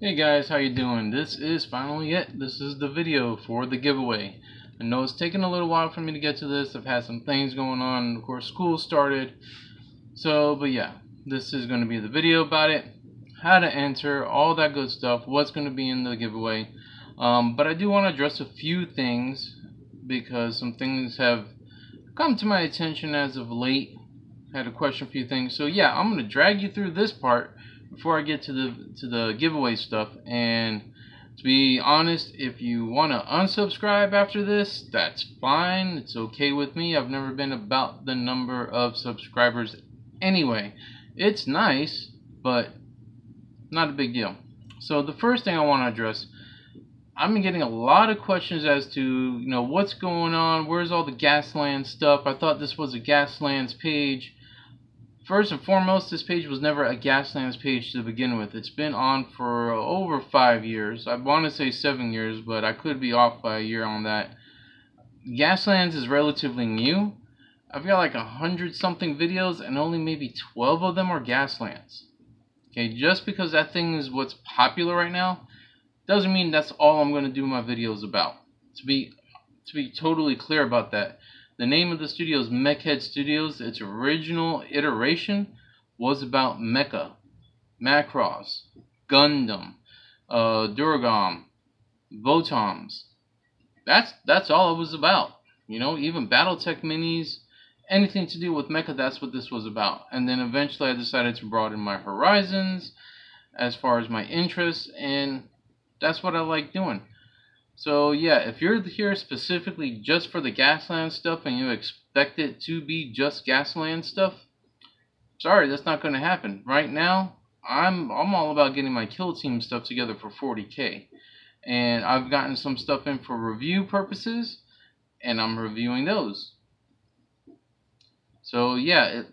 Hey guys, how you doing? This is finally it. This is the video for the giveaway. I know it's taken a little while for me to get to this. I've had some things going on. Of course, school started. But yeah, this is going to be the video about it. How to enter, all that good stuff. What's going to be in the giveaway. But I do want to address a few things because some things have come to my attention as of late. I had to question a few things. So yeah, I'm going to drag you through this part before I get to the giveaway stuff. And to be honest, if you want to unsubscribe after this, that's fine. It's okay with me. I've never been about the number of subscribers anyway. It's nice, but not a big deal. So the first thing I want to address, I've been getting a lot of questions as to, what's going on, where's all the Gaslands stuff. I thought this was a Gaslands page. First and foremost, this page was never a Gaslands page to begin with. It's been on for over 5 years. I want to say 7 years, but I could be off by a year on that. Gaslands is relatively new. I've got like 100 something videos and only maybe 12 of them are Gaslands. Okay, just because that thing is what's popular right now doesn't mean that's all I'm going to do my videos about. To be totally clear about that. The name of the studio is Mechhead Studios. Its original iteration was about Mecha, Macross, Gundam, Duragam, Votoms. That's all it was about. Even Battletech minis, anything to do with Mecha, that's what this was about. And then eventually I decided to broaden my horizons as far as my interests, and that's what I like doing. So yeah, if you're here specifically just for the Gasland stuff and you expect it to be just Gasland stuff, sorry, that's not going to happen. Right now, I'm all about getting my Kill Team stuff together for 40K. And I've gotten some stuff in for review purposes, and I'm reviewing those. So yeah,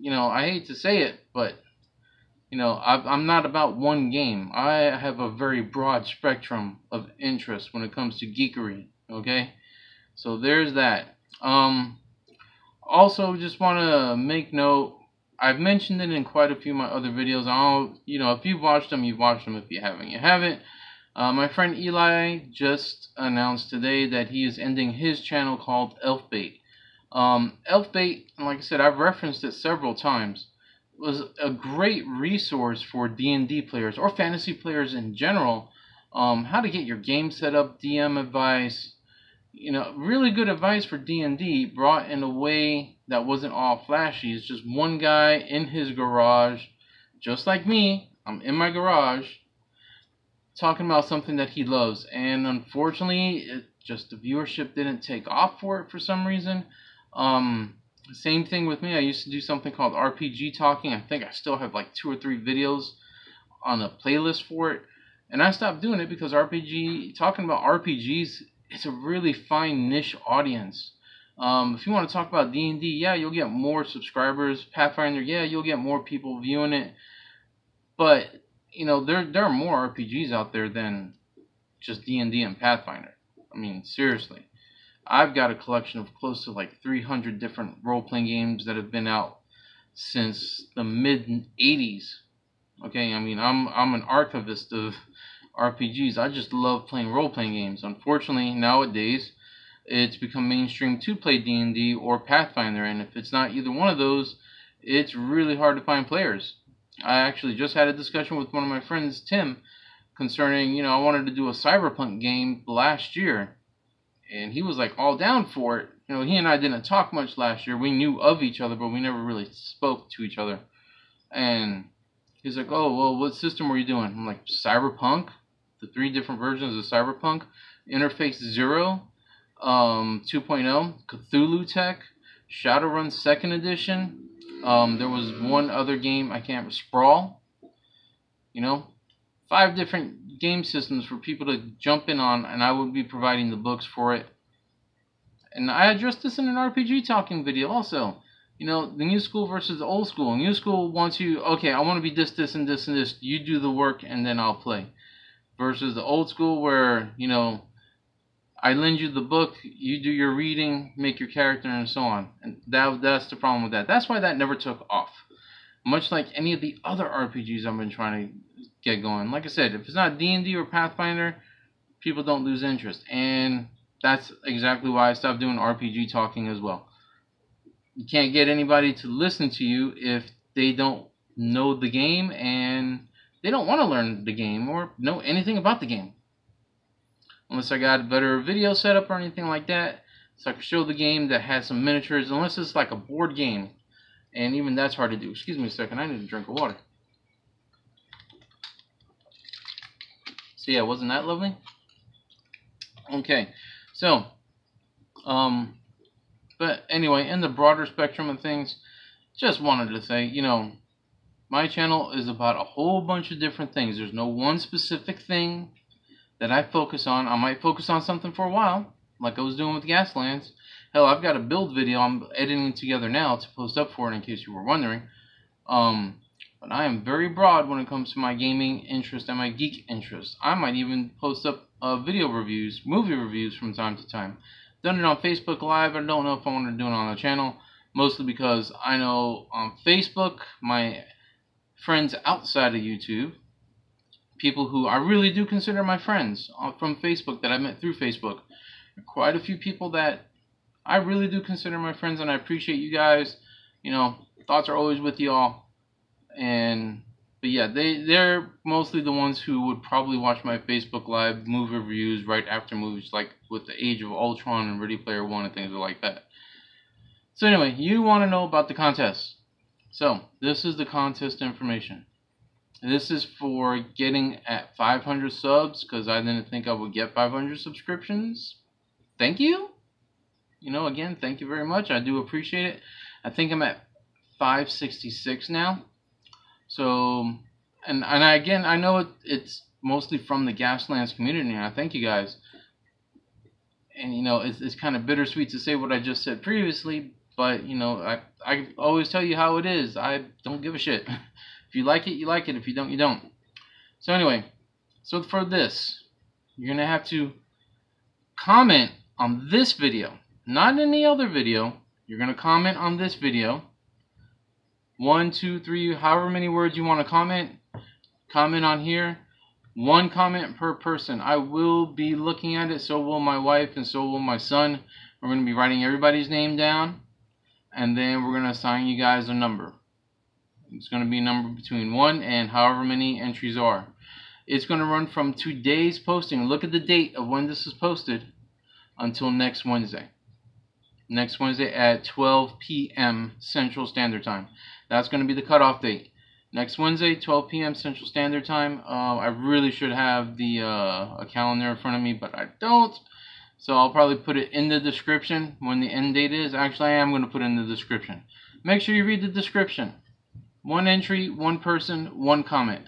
I hate to say it, but I'm not about one game. I have a very broad spectrum of interest when it comes to geekery, okay? So there's that. Also, just want to make note, I've mentioned it in quite a few of my other videos. If you've watched them, you've watched them. If you haven't, you haven't. My friend Eli just announced today that he is ending his channel called Elfbait. Elfbait, like I said, I've referenced it several times, was a great resource for D&D players or fantasy players in general. How to get your game set up, DM advice, really good advice for D&D brought in a way that wasn't all flashy. It's just one guy in his garage, just like me. I'm in my garage talking about something that he loves, and unfortunately the viewership didn't take off for it for some reason. Same thing with me. I used to do something called RPG Talking. I think I still have like 2 or 3 videos on a playlist for it. And I stopped doing it because talking about RPGs, it's a really fine niche audience. If you want to talk about D&D, yeah, you'll get more subscribers. Pathfinder, yeah, you'll get more people viewing it. But, there are more RPGs out there than just D&D and Pathfinder. I mean, seriously. I've got a collection of close to like 300 different role-playing games that have been out since the mid-80s. Okay, I mean, I'm an archivist of RPGs. I just love playing role-playing games. Unfortunately, nowadays, it's become mainstream to play D&D or Pathfinder, and if it's not either one of those, it's really hard to find players. I actually just had a discussion with one of my friends, Tim, concerning, I wanted to do a Cyberpunk game last year. And he was like all down for it. He and I didn't talk much last year. We knew of each other, but we never really spoke to each other. And he's like, oh, well, what system were you doing? I'm like, Cyberpunk, the 3 different versions of Cyberpunk, Interface 0, 2.0, Cthulhu Tech, Shadowrun 2nd Edition. There was one other game, I can't remember, Sprawl. 5 different game systems for people to jump in on, and I would be providing the books for it. And I addressed this in an RPG Talking video also. The new school versus the old school. New school wants you, okay, I want to be this, this, and this, and this. You do the work, and then I'll play. Versus the old school where, I lend you the book, you do your reading, make your character, and so on. And that's the problem with that. That's why that never took off. Much like any of the other RPGs I've been trying to get going. Like I said, if it's not D&D or Pathfinder, people don't lose interest, and that's exactly why I stopped doing RPG talking as well. You can't get anybody to listen to you if they don't know the game and they don't want to learn the game or know anything about the game. Unless I got a better video setup or anything like that, so I can show the game that has some miniatures, unless it's like a board game, and even that's hard to do. Excuse me a second, I need a drink of water. So yeah, wasn't that lovely? Okay, so but anyway, in the broader spectrum of things, just wanted to say, you know, my channel is about a whole bunch of different things. There's no one specific thing that I focus on. I might focus on something for a while, like I was doing with Gaslands. Hell, I've got a build video I'm editing together now to post up for it, in case you were wondering. But I am very broad when it comes to my gaming interest and my geek interest. I might even post up video reviews, movie reviews from time to time. Done it on Facebook Live. I don't know if I want to do it on the channel, mostly because I know on Facebook, my friends outside of YouTube, people who I really do consider my friends from Facebook that I met through Facebook, quite a few people that I really do consider my friends, and I appreciate you guys. You know, thoughts are always with you all. But yeah, they're mostly the ones who would probably watch my Facebook Live movie reviews right after movies, like with the Age of Ultron and Ready Player One and things like that. So anyway, you want to know about the contest. So this is the contest information. This is for getting at 500 subs, because I didn't think I would get 500 subscriptions. Thank you. You know, again, thank you very much. I do appreciate it. I think I'm at 566 now. So, and again, I know it's mostly from the Gaslands community, and I thank you guys. And, you know, it's kind of bittersweet to say what I just said previously, but, you know, I always tell you how it is. I don't give a shit. If you like it, you like it. If you don't, you don't. So anyway, so for this, you're going to have to comment on this video, not any other video. You're going to comment on this video. 1, 2, 3, however many words you want to comment. Comment on here. 1 comment per person. I will be looking at it. So will my wife and so will my son. We're going to be writing everybody's name down, and then we're going to assign you guys a number. It's going to be a number between 1 and however many entries are. It's going to run from today's posting. Look at the date of when this is posted until next Wednesday. Next Wednesday at 12 p.m. Central Standard Time. That's going to be the cutoff date. Next Wednesday, 12 p.m. Central Standard Time. I really should have the a calendar in front of me, but I don't. So I'll probably put it in the description when the end date is. Actually, I am going to put it in the description. Make sure you read the description. 1 entry, 1 person, 1 comment.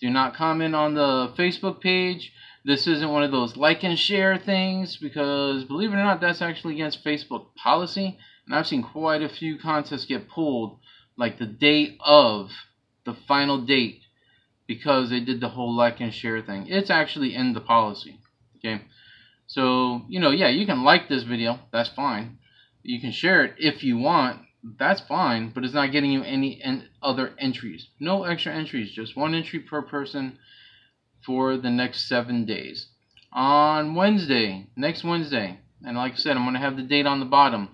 Do not comment on the Facebook page. This isn't one of those like and share things, because believe it or not, that's actually against Facebook policy. And I've seen quite a few contests get pulled like the day of the final date because they did the whole like and share thing. It's actually in the policy. Okay, so you know, yeah, you can like this video, that's fine. You can share it if you want, that's fine, but it's not getting you any other entries. No extra entries, just 1 entry per person for the next 7 days. On Wednesday, next Wednesday, and like I said, I'm going to have the date on the bottom,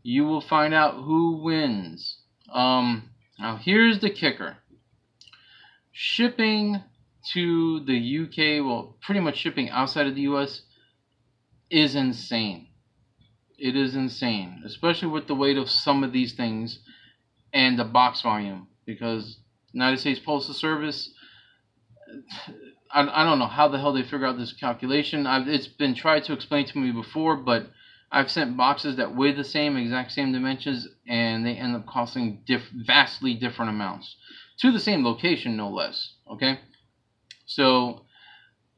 you will find out who wins. Now here's the kicker. Shipping to the UK, well, pretty much shipping outside of the US, is insane. It is insane, especially with the weight of some of these things and the box volume, because United States Postal Service, I don't know how the hell they figure out this calculation. It's been tried to explain to me before, but I've sent boxes that weigh the same, exact same dimensions, and they end up costing vastly different amounts to the same location, no less. Okay, so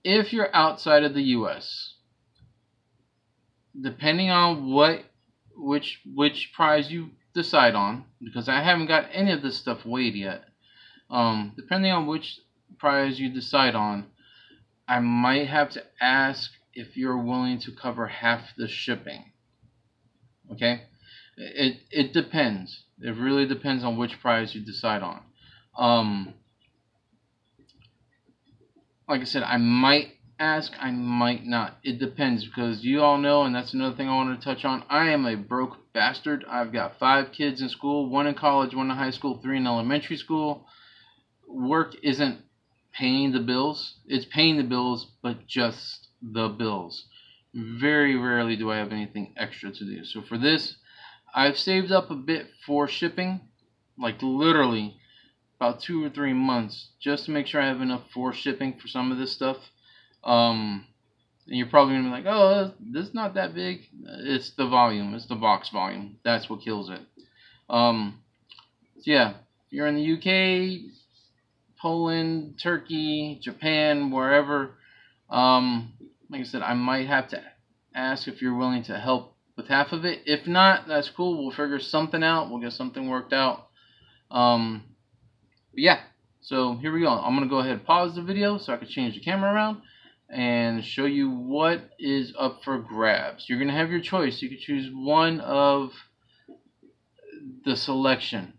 if you're outside of the U.S., depending on which prize you decide on, because I haven't got any of this stuff weighed yet, depending on which prize you decide on, I might have to ask if you're willing to cover half the shipping. Okay, it depends. It really depends on which prize you decide on. like I said, I might ask, I might not. It depends, because you all know, and that's another thing I wanted to touch on, I am a broke bastard. I've got 5 kids in school, 1 in college, 1 in high school, 3 in elementary school. Work isn't paying the bills. It's paying the bills, but just the bills. Very rarely do I have anything extra to do. So for this, I've saved up a bit for shipping, like literally about 2 or 3 months, just to make sure I have enough for shipping for some of this stuff. And you're probably gonna be like, oh, this is not that big. It's the volume. It's the box volume. That's what kills it. So yeah, if you're in the UK, Poland, Turkey, Japan, wherever, like I said, I might have to ask if you're willing to help with half of it. If not, that's cool. We'll figure something out. We'll get something worked out. But yeah, so here we go. I'm going to go ahead and pause the video so I can change the camera around and show you what is up for grabs. You're going to have your choice. You can choose one of the selection.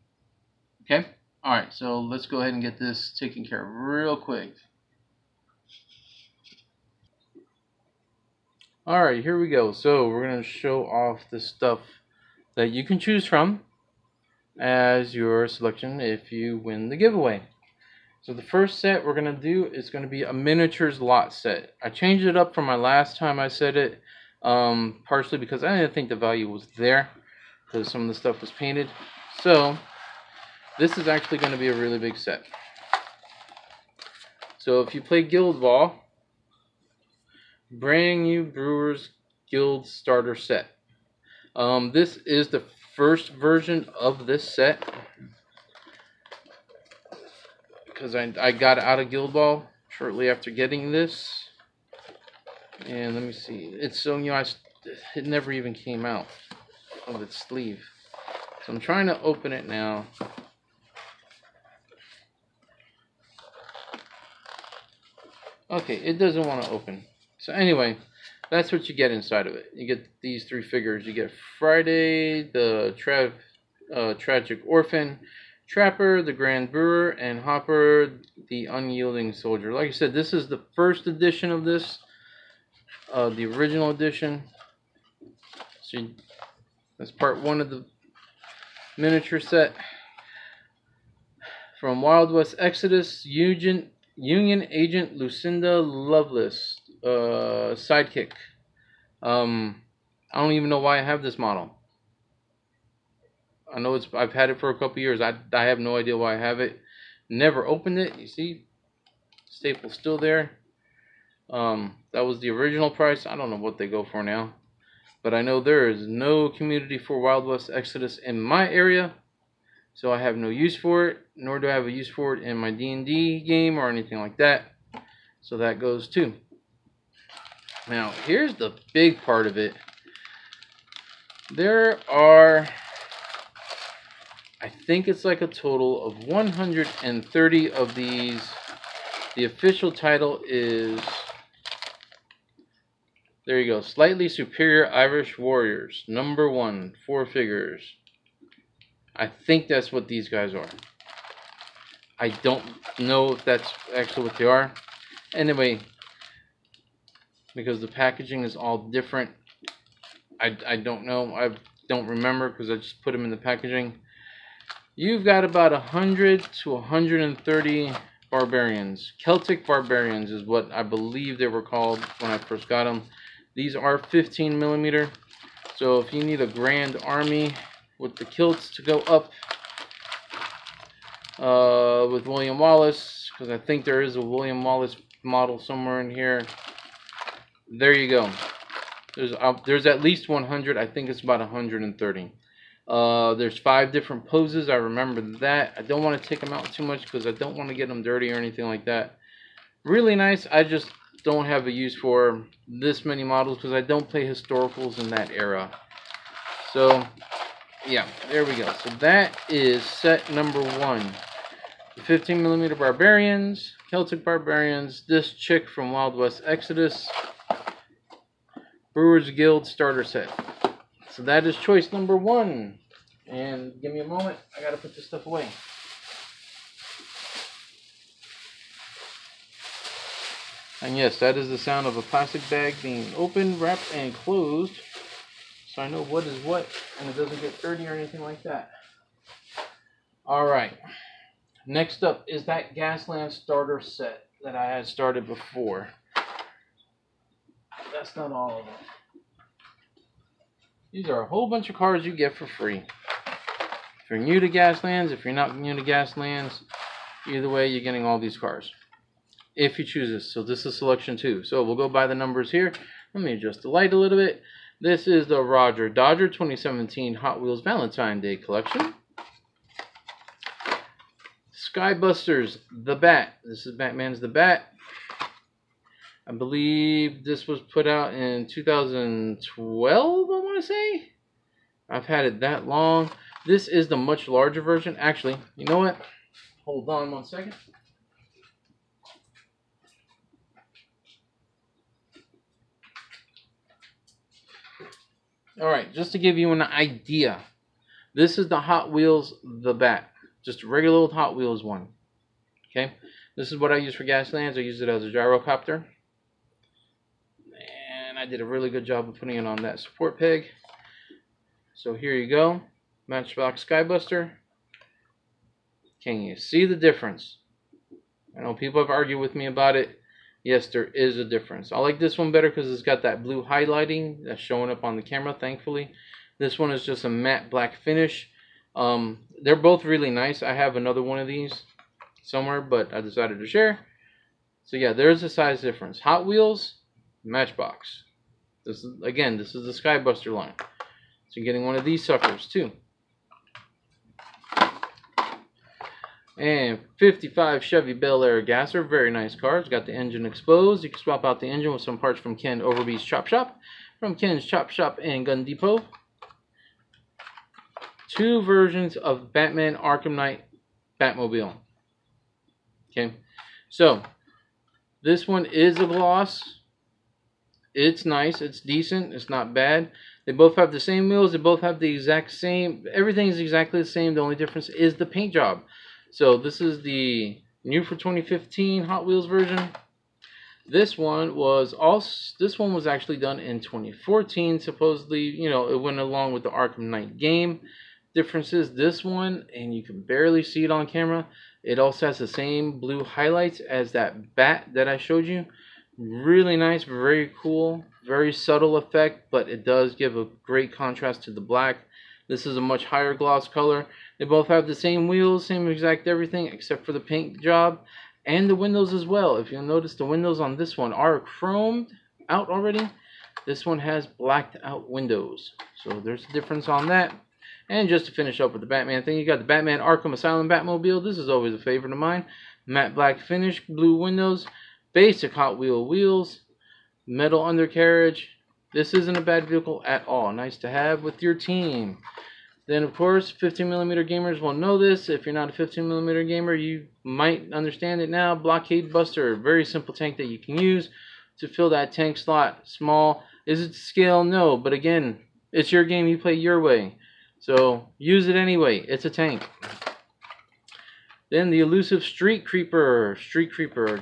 Okay? Alright, so let's go ahead and get this taken care of real quick. Alright, here we go. So we're going to show off the stuff that you can choose from as your selection if you win the giveaway. So the first set we're going to do is going to be a miniatures lot set. I changed it up from my last time I said it, partially because I didn't think the value was there, because some of the stuff was painted. So this is actually going to be a really big set. So if you play Guild Ball, brand new Brewers Guild starter set. This is the first version of this set, because I got out of Guild Ball shortly after getting this. And let me see, it's so new, it never even came out of its sleeve. So I'm trying to open it now. Okay, it doesn't want to open. So anyway, that's what you get inside of it. You get these 3 figures. You get Friday, the Tragic Orphan, Trapper, the Grand Brewer, and Hopper, the Unyielding Soldier. Like I said, this is the first edition of this, the original edition. So that's part 1 of the miniature set. From Wild West Exodus, Union Agent Lucinda Lovelace, sidekick. I don't even know why I have this model. I know I've had it for a couple years. I have no idea why I have it. Never opened it. You see, staple's still there. That was the original price. I don't know what they go for now, but I know there is no community for Wild West Exodus in my area. So I have no use for it, nor do I have a use for it in my D&D game or anything like that. So that goes too. Now, here's the big part of it. There are, I think it's like a total of 130 of these. The official title is, there you go, Slightly Superior Irish Warriors, number 1, 4 figures. I think that's what these guys are. I don't know if that's actually what they are. Anyway, because the packaging is all different, I don't know. I don't remember because I just put them in the packaging. You've got about 100 to 130 barbarians. Celtic barbarians is what I believe they were called when I first got them. These are 15 millimeter. So if you need a grand army with the kilts to go up with William Wallace, because I think there is a William Wallace model somewhere in here. There you go. There's at least 100. I think it's about 130. There's 5 different poses. I remember that. I don't want to take them out too much because I don't want to get them dirty or anything like that. Really nice. I just don't have a use for this many models because I don't play historicals in that era. So yeah, there we go. So that is set number 1. The 15 millimeter barbarians, Celtic barbarians, this chick from Wild West Exodus, Brewers Guild starter set. So that is choice number 1. And give me a moment, I gotta put this stuff away. And yes, that is the sound of a plastic bag being opened, wrapped, and closed. So I know what is what, and it doesn't get dirty or anything like that. Alright. Next up is that Gasland starter set that I had started before. That's not all of them. These are a whole bunch of cards you get for free. If you're new to Gaslands, if you're not new to Gaslands, either way, you're getting all these cards. If you choose this. So this is selection 2. So we'll go by the numbers here. Let me adjust the light a little bit. This is the Roger Dodger 2017 Hot Wheels Valentine's Day Collection. Skybusters, the Bat. This is Batman's the Bat. I believe this was put out in 2012, I want to say. I've had it that long. This is the much larger version. Actually, you know what? Hold on one second. Alright, just to give you an idea, this is the Hot Wheels the Bat. Just a regular old Hot Wheels one. Okay? This is what I use for Gaslands. I use it as a gyrocopter. And I did a really good job of putting it on that support peg. So here you go. Matchbox Skybuster. Can you see the difference? I know people have argued with me about it. Yes, there is a difference. I like this one better because it's got that blue highlighting that's showing up on the camera, thankfully. This one is just a matte black finish. They're both really nice. I have another one of these somewhere, but I decided to share. So yeah, there's a size difference. Hot Wheels, Matchbox. This is the Skybuster line. So you're getting one of these suckers too. And 55 Chevy Bel Air Gasser, very nice car. It's got the engine exposed. You can swap out the engine with some parts from Ken Overby's Chop Shop, from Ken's Chop Shop and Gun Depot. Two versions of Batman Arkham Knight Batmobile. Okay, so this one is a gloss. It's nice. It's decent. It's not bad. They both have the same wheels. They both have the exact same. Everything is exactly the same. The only difference is the paint job. So this is the new for 2015 Hot Wheels version. This one was actually done in 2014. Supposedly, you know, it went along with the Arkham Knight game. Difference is this one, and you can barely see it on camera, it also has the same blue highlights as that bat that I showed you. Really nice, very cool, very subtle effect, but it does give a great contrast to the black. This is a much higher gloss color. They both have the same wheels, same exact everything, except for the paint job and the windows as well. If you'll notice, the windows on this one are chromed out already. This one has blacked out windows. So there's a difference on that. And just to finish up with the Batman thing, you got the Batman Arkham Asylum Batmobile. This is always a favorite of mine. Matte black finish, blue windows, basic Hot Wheel wheels, metal undercarriage. This isn't a bad vehicle at all. Nice to have with your team. Then, of course, 15mm gamers will know this. If you're not a 15mm gamer, you might understand it now. Blockade Buster, very simple tank that you can use to fill that tank slot. Small. Is it to scale? No. But again, it's your game. You play your way. So use it anyway. It's a tank. Then the elusive Street Creeper.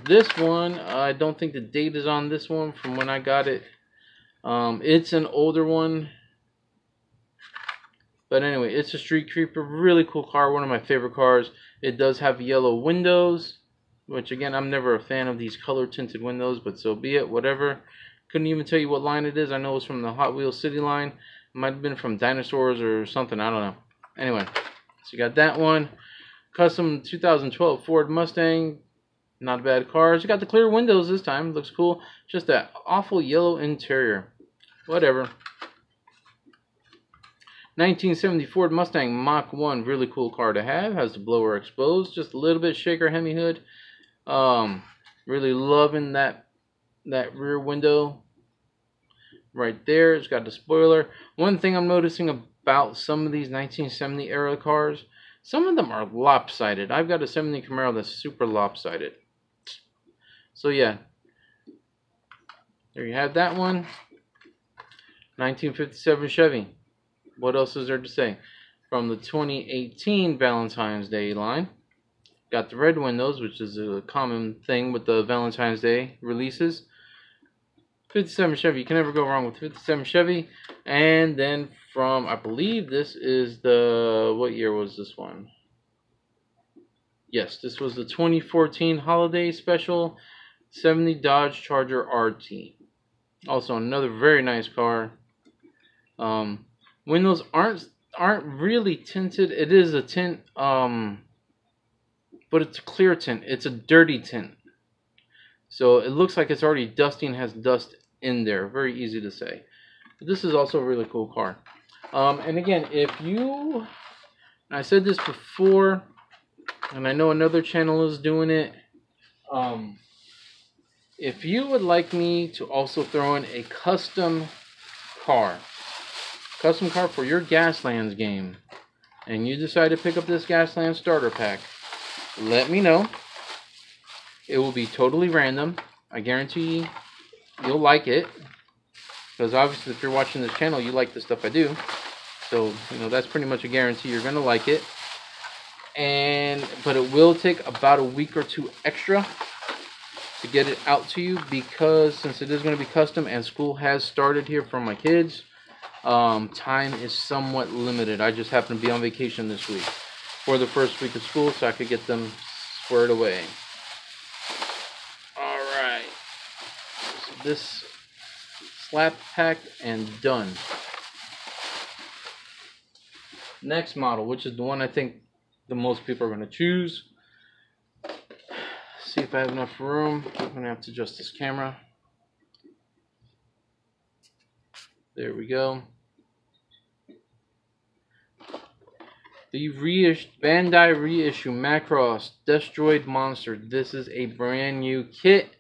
This one, I don't think the date is on this one from when I got it. It's an older one. But anyway, it's a Street Creeper. Really cool car. One of my favorite cars. It does have yellow windows. Which, again, I'm never a fan of these color tinted windows. But so be it. Whatever. Couldn't even tell you what line it is. I know it's from the Hot Wheels City line. Might have been from Dinosaurs or something. I don't know. Anyway. So you got that one. Custom 2012 Ford Mustang. Not a bad car. It's got the clear windows this time. Looks cool. Just that awful yellow interior. Whatever. 1970 Ford Mustang Mach 1, really cool car to have. Has the blower exposed, just a little bit shaker Hemi hood. Really loving that rear window right there. It's got the spoiler. One thing I'm noticing about some of these 1970 era cars, some of them are lopsided. I've got a 70 Camaro that's super lopsided. So yeah, there you have that one. 1957 Chevy. What else is there to say? From the 2018 Valentine's Day line. Got the red windows, which is a common thing with the Valentine's Day releases. 57 Chevy, you can never go wrong with 57 Chevy. And then from, I believe this is the, what year was this one? Yes, this was the 2014 holiday special 70 Dodge Charger RT. Also another very nice car. Windows aren't really tinted. It is a tint, but it's a clear tint. It's a dirty tint. So it looks like it's already dusty and has dust in there. Very easy to say. But this is also a really cool car. And again, if you, I said this before, and I know another channel is doing it. If you would like me to also throw in a custom car for your Gaslands game, and you decide to pick up this Gaslands starter pack, let me know. It will be totally random. I guarantee you'll like it, because obviously if you're watching this channel, you like the stuff I do. So, you know, that's pretty much a guarantee you're gonna like it. But it will take about a week or two extra to get it out to you, because since it is going to be custom and school has started here for my kids, time is somewhat limited. I just happen to be on vacation this week for the first week of school, so I could get them squared away. Alright, so this slap packed and done. Next model, which is the one I think the most people are going to choose. See if I have enough room. I'm going to have to adjust this camera. There we go. The Bandai reissue Macross Destroyed Monster. This is a brand new kit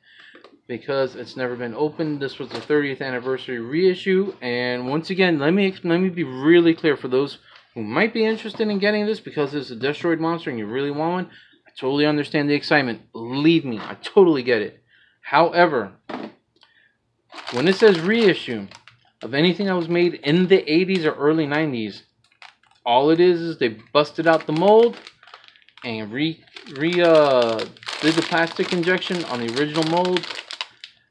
because it's never been opened. This was the 30th anniversary reissue, and once again, let me be really clear for those who might be interested in getting this because it's a Destroyed Monster and you really want one. I totally understand the excitement. Believe me, I totally get it. However, when it says reissue of anything that was made in the 80s or early 90s, all it is they busted out the mold and did the plastic injection on the original mold.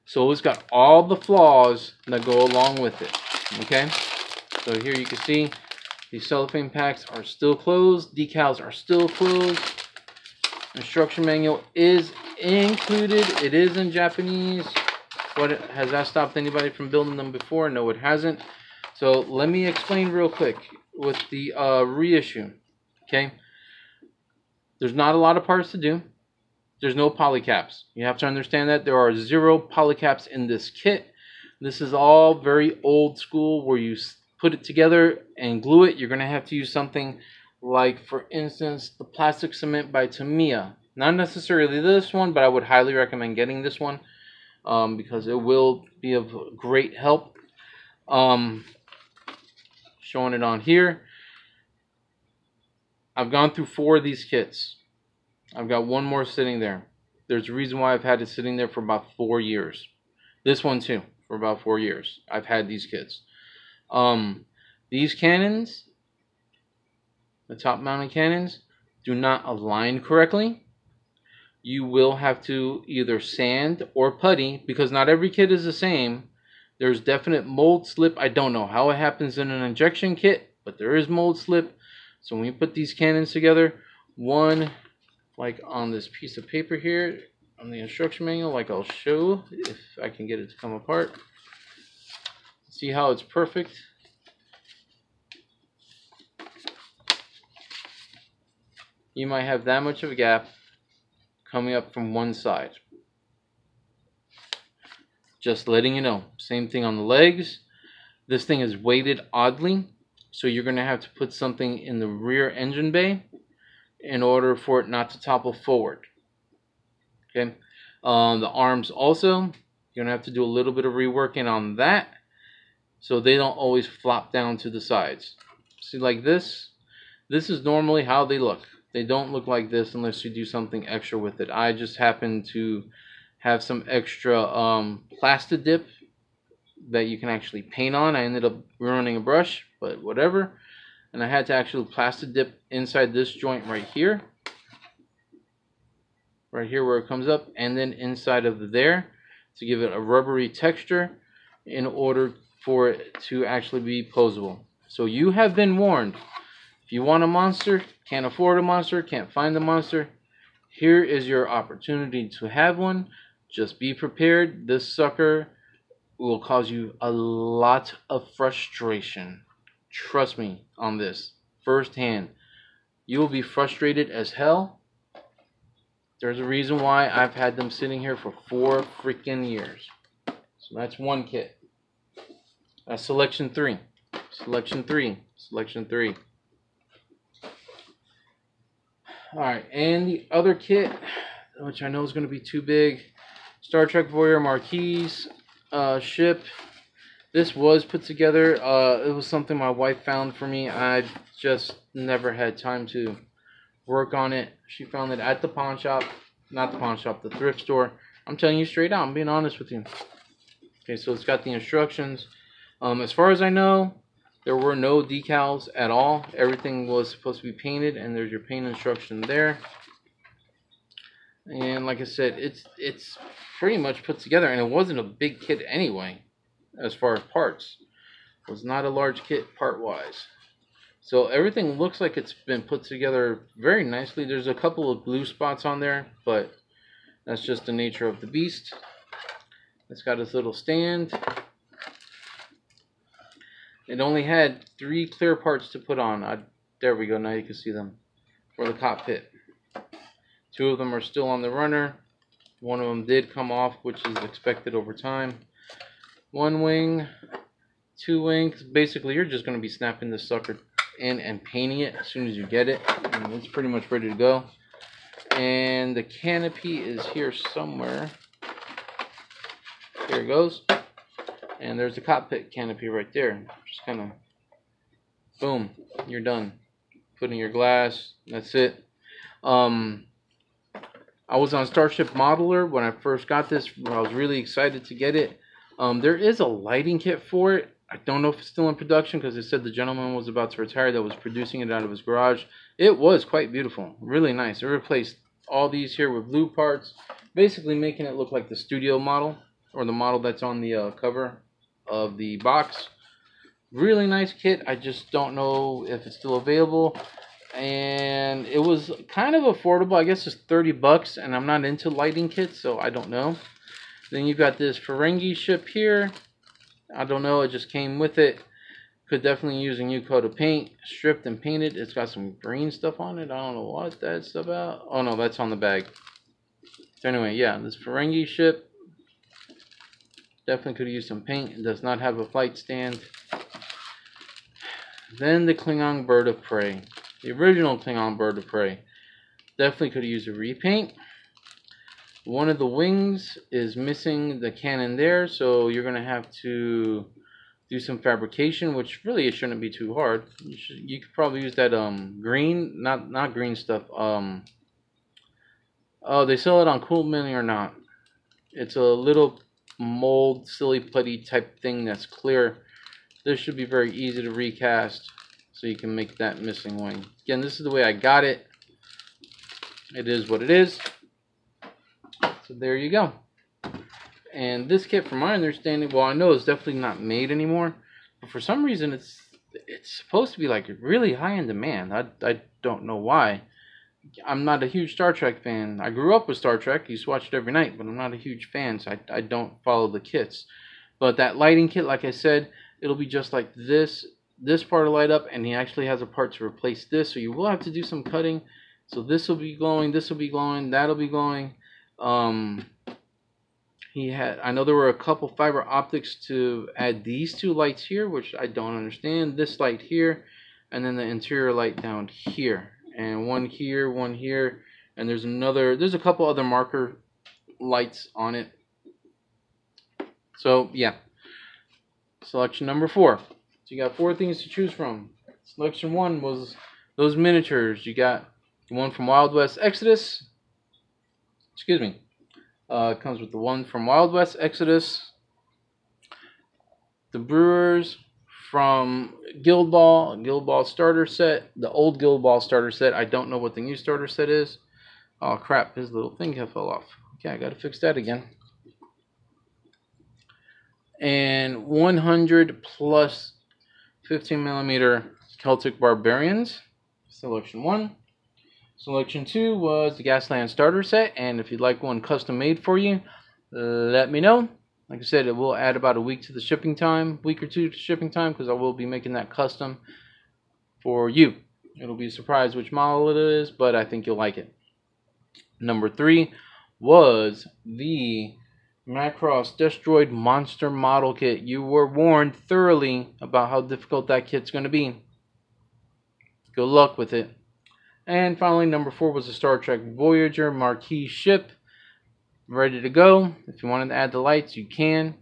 So it's got all the flaws that go along with it. Okay? So here you can see the cellophane packs are still closed. Decals are still closed. Instruction manual is included. It is in Japanese. Has that stopped anybody from building them before? No, it hasn't. So let me explain real quick with the reissue. Okay? There's not a lot of parts to do. There's no polycaps. You have to understand that there are 0 polycaps in this kit. This is all very old school where you put it together and glue it. You're going to have to use something like, for instance, the plastic cement by Tamiya. Not necessarily this one, but I would highly recommend getting this one because it will be of great help. Showing it on here. I've gone through 4 of these kits. I've got one more sitting there. There's a reason why I've had it sitting there for about 4 years. This one too, for about 4 years. I've had these kits. These cannons, the top mounted cannons, do not align correctly. You will have to either sand or putty because not every kit is the same. There's definite mold slip. I don't know how it happens in an injection kit, but there is mold slip. So when you put these cannons together, one, like on this piece of paper here, on the instruction manual, like I'll show if I can get it to come apart. See how it's perfect? You might have that much of a gap coming up from one side. Just letting you know. Same thing on the legs. This thing is weighted oddly, so you're going to have to put something in the rear engine bay in order for it not to topple forward. Okay. The arms also, you're going to have to do a little bit of reworking on that so they don't always flop down to the sides. See, like this? This is normally how they look. They don't look like this unless you do something extra with it. I just happen to have some extra plastic dip that you can actually paint on. I ended up ruining a brush, but whatever. And I had to actually plastic dip inside this joint right here. right here where it comes up, and then inside of there to give it a rubbery texture in order for it to actually be posable. So you have been warned. If you want a monster, can't afford a monster, can't find a monster, here is your opportunity to have one. Just be prepared. This sucker will cause you a lot of frustration. Trust me on this firsthand. You will be frustrated as hell. There's a reason why I've had them sitting here for 4 freaking years. So that's one kit. That's selection 3. Selection 3. Selection 3. Alright, and the other kit, which I know is going to be too big, Star Trek Voyager Marquis ship. This was put together. It was something my wife found for me. I just never had time to work on it. She found it at the pawn shop. Not the pawn shop, the thrift store. I'm telling you straight out. I'm being honest with you. Okay, so it's got the instructions. As far as I know, there were no decals at all. Everything was supposed to be painted, and there's your paint instruction there. And like I said, it's pretty much put together, and it wasn't a big kit anyway. As far as parts, it was not a large kit part-wise. So everything looks like it's been put together very nicely. There's a couple of blue spots on there, but that's just the nature of the beast. It's got its little stand. It only had 3 clear parts to put on. There we go, now you can see them, for the cockpit. 2 of them are still on the runner. 1 of them did come off, which is expected over time. 1 wing, 2 wings. Basically, you're just going to be snapping this sucker in and painting it as soon as you get it. And it's pretty much ready to go. And the canopy is here somewhere. Here it goes. And there's the cockpit canopy right there. Just kind of, boom, you're done. Put in your glass. That's it. I was on Starship Modeler when I first got this. I was really excited to get it. There is a lighting kit for it. I don't know if it's still in production because they said the gentleman was about to retire that was producing it out of his garage. It was quite beautiful. Really nice. It replaced all these here with blue parts, basically making it look like the studio model or the model that's on the cover of the box. Really nice kit. I just don't know if it's still available. And it was kind of affordable. I guess it's 30 bucks, and I'm not into lighting kits, so I don't know. Then you've got this Ferengi ship here. I don't know, it just came with it. Could definitely use a new coat of paint. Stripped and painted. It's got some green stuff on it. I don't know what that's about. Oh no, that's on the bag. So anyway, yeah, this Ferengi ship definitely could use some paint. It does not have a flight stand. Then the Klingon Bird of Prey. The original Klingon Bird of Prey. Definitely could use a repaint. One of the wings is missing the cannon there, so you're going to have to do some fabrication, which really it shouldn't be too hard. You could probably use that green, not green stuff. Oh, they sell it on Cool Mini or not. It's a little mold, silly putty type thing that's clear. This should be very easy to recast, so you can make that missing wing. Again, this is the way I got it. It is what it is. So there you go. And this kit, from my understanding, well, I know it's definitely not made anymore, but for some reason it's supposed to be like really high in demand. I don't know why. I'm not a huge Star Trek fan. I grew up with Star Trek, used to watch it every night, but I'm not a huge fan, so I don't follow the kits. But that lighting kit, like I said, it'll be just like this part will light up, and he actually has a part to replace this, so you will have to do some cutting. So this will be glowing, this will be glowing, that'll be glowing. I know there were a couple fiber optics to add these 2 lights here, which I don't understand. This light here, and then the interior light down here, and one here, and there's a couple other marker lights on it. So yeah, selection number 4. So you got 4 things to choose from. Selection 1 was those miniatures. You got the one from Wild West Exodus. Excuse me. It comes with the one from Wild West Exodus, the Brewers from Guild Ball starter set, the old Guild Ball starter set. I don't know what the new starter set is. Oh crap, his little thing fell off. Okay, I gotta fix that again. And 100 plus 15mm Celtic Barbarians. Selection 1. Selection 2 was the Gasland starter set, and if you'd like one custom made for you, let me know. Like I said, it will add about a week to the shipping time, week or two to shipping time, because I will be making that custom for you. It'll be a surprise which model it is, but I think you'll like it. Number 3 was the Macross Destroyed Monster Model Kit. You were warned thoroughly about how difficult that kit's going to be. Good luck with it. And finally, number 4 was the Star Trek Voyager Marquee ship. Ready to go. If you wanted to add the lights, you can.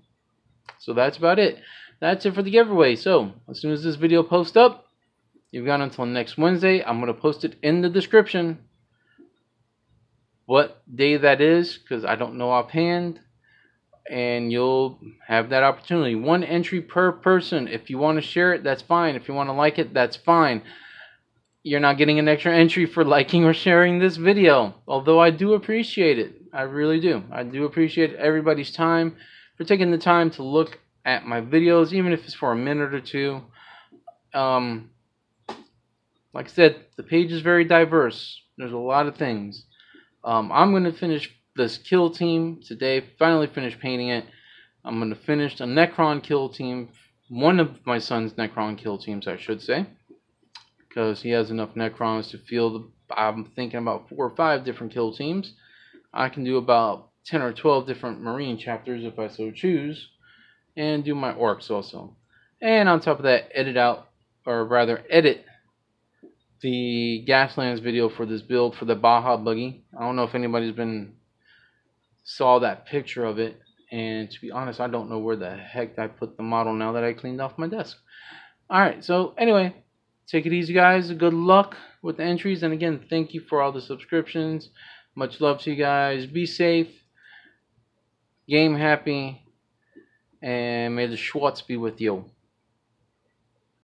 So that's about it. That's it for the giveaway. So as soon as this video posts up, you've got until next Wednesday. I'm going to post it in the description what day that is, because I don't know offhand. And you'll have that opportunity. 1 entry per person. If you want to share it, that's fine. If you want to like it, that's fine. You're not getting an extra entry for liking or sharing this video, although I do appreciate it. I really do. I do appreciate everybody's time for taking the time to look at my videos, even if it's for a minute or two. Like I said, the page is very diverse. There's a lot of things. I'm going to finish this kill team today. Finally finished painting it. I'm going to finish a Necron kill team. One of my son's Necron kill teams, I should say. Because he has enough Necrons to field. I'm thinking about 4 or 5 different kill teams. I can do about 10 or 12 different Marine chapters if I so choose. And do my Orcs also. And on top of that, edit the Gaslands video for this build for the Baja buggy. I don't know if anybody's saw that picture of it. And to be honest, I don't know where the heck I put the model now that I cleaned off my desk. Alright, so anyway. Take it easy, guys. Good luck with the entries. And again, thank you for all the subscriptions. Much love to you guys. Be safe. Game happy. And may the Schwartz be with you.